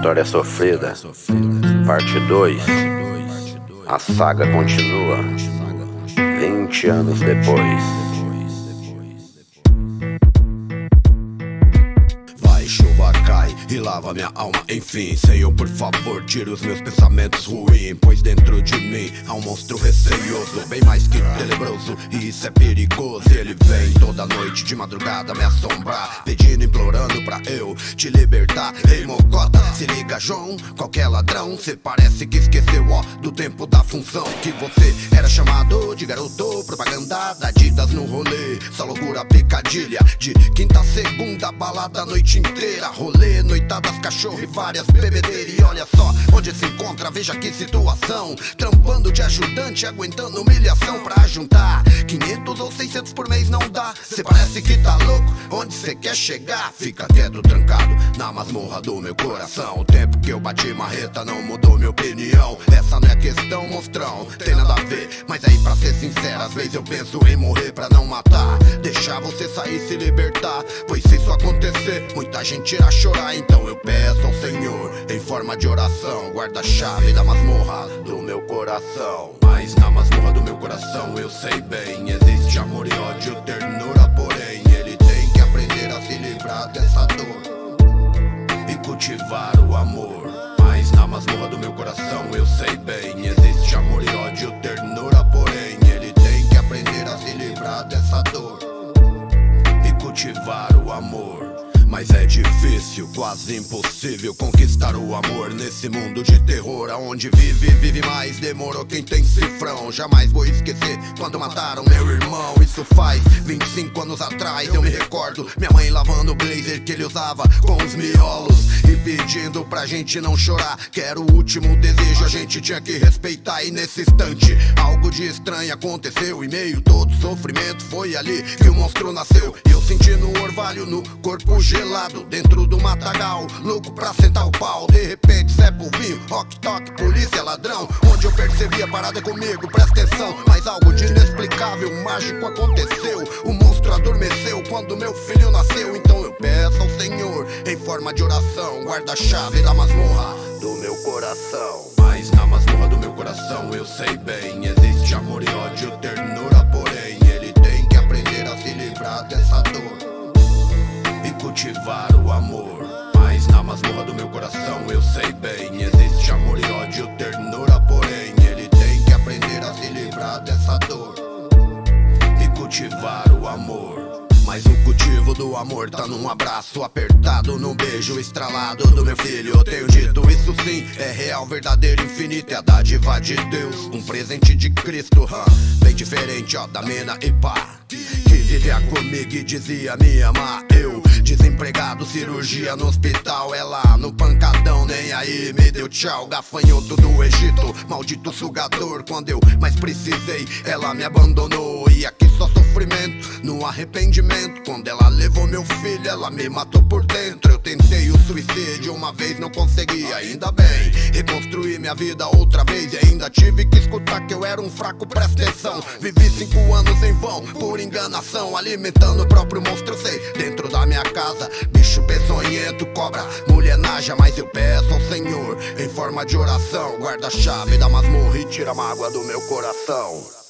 História Sofrida, parte 2. A saga continua 20 anos depois. Vai, chuva cai e lava minha alma, enfim. Senhor, por favor, tira os meus pensamentos ruins, pois dentro de mim há um monstro receioso, bem mais que tenebroso, e isso é perigoso. Ele vem toda noite de madrugada me assombrar, pedindo, implorando pra eu te libertar. Ei, mocota, se liga, João, qualquer ladrão, cê parece que esqueceu, ó, do tempo da função, que você era chamado de garoto, propaganda da Adidas no rolê, só loucura, picadilha, de quinta a segunda, balada a noite inteira, rolê, noitadas, cachorro e várias bebedeiras. E olha só onde se encontra, veja que situação, trampando de ajudante, aguentando humilhação pra juntar 500 ou 600 por mês não dá. Cê parece que tá louco, onde cê quer chegar? Fica quieto, trancado na masmorra do meu coração. O tempo que eu bati marreta não mudou minha opinião. Essa não é questão, monstrão, tem nada a ver. Mas aí, pra ser sincero, às vezes eu penso em morrer pra não matar, deixar você sair, se libertar, pois se isso acontecer, muita gente irá chorar. Então eu peço ao Senhor, em forma de oração, guarda a chave da masmorra do meu coração. Mas na masmorra do meu coração eu sei bem, existe amor e ódio, ternura, porém ele tem que aprender a se livrar dessa dor e cultivar o amor. Mas na masmorra do meu coração eu sei bem, existe amor e ódio, ternura, porém ele tem que aprender a se livrar dessa dor e cultivar o amor. Mas é difícil, quase impossível conquistar o amor nesse mundo de terror, aonde vive mais. Demorou quem tem cifrão, jamais vou esquecer quando mataram meu irmão. Isso faz 25 anos atrás, eu me recordo minha mãe lavando o blazer que ele usava com os miolos e pedindo pra gente não chorar, que era o último desejo, a gente tinha que respeitar. E nesse instante algo de estranho aconteceu, e meio todo sofrimento foi ali que o monstro nasceu. E eu sentindo um orvalho no corpo gelado, dentro do matagal, louco pra sentar o pau. De repente, Zé Povinho, rock, toque, polícia, ladrão, onde eu percebi a parada comigo, presta atenção. Mas algo de inexplicável, mágico aconteceu. O monstro adormeceu quando meu filho nasceu. Então eu peço ao Senhor, em forma de oração, guarda a chave da masmorra do meu coração. Mas na masmorra do meu coração eu sei bem, existe amor e ódio, ternura, porém ele tem que aprender a se livrar dessa dor e cultivar o amor. Mas na masmorra do meu coração eu sei bem, existe amor e ódio, ternura, porém ele tem que aprender a se livrar dessa dor e cultivar o amor. Mas o cultivo do amor tá num abraço apertado, num beijo estralado do meu filho. Eu tenho dito, isso sim é real, verdadeiro, infinito, é a dádiva de Deus, um presente de Cristo, bem diferente, ó, da mina e pá, que vivia comigo e dizia me amar. Eu, desempregado, cirurgia no hospital, ela no pancadão, nem aí me deu tchau. Gafanhoto do Egito, maldito sugador, quando eu mais precisei, ela me abandonou. E aqui só sofrimento, no arrependimento. Quando ela levou meu filho, ela me matou por dentro. Eu tentei o suicídio uma vez, não consegui, ainda bem. Reconstruí minha vida outra vez e ainda tive que escutar que eu era um fraco, presta atenção. Vivi 5 anos em vão, por enganação, alimentando o próprio monstro, eu sei, dentro da minha casa. Bicho peçonhento, cobra, mulher naja. Mas eu peço ao Senhor, em forma de oração, guarda a chave da masmorra e tira a mágoa do meu coração.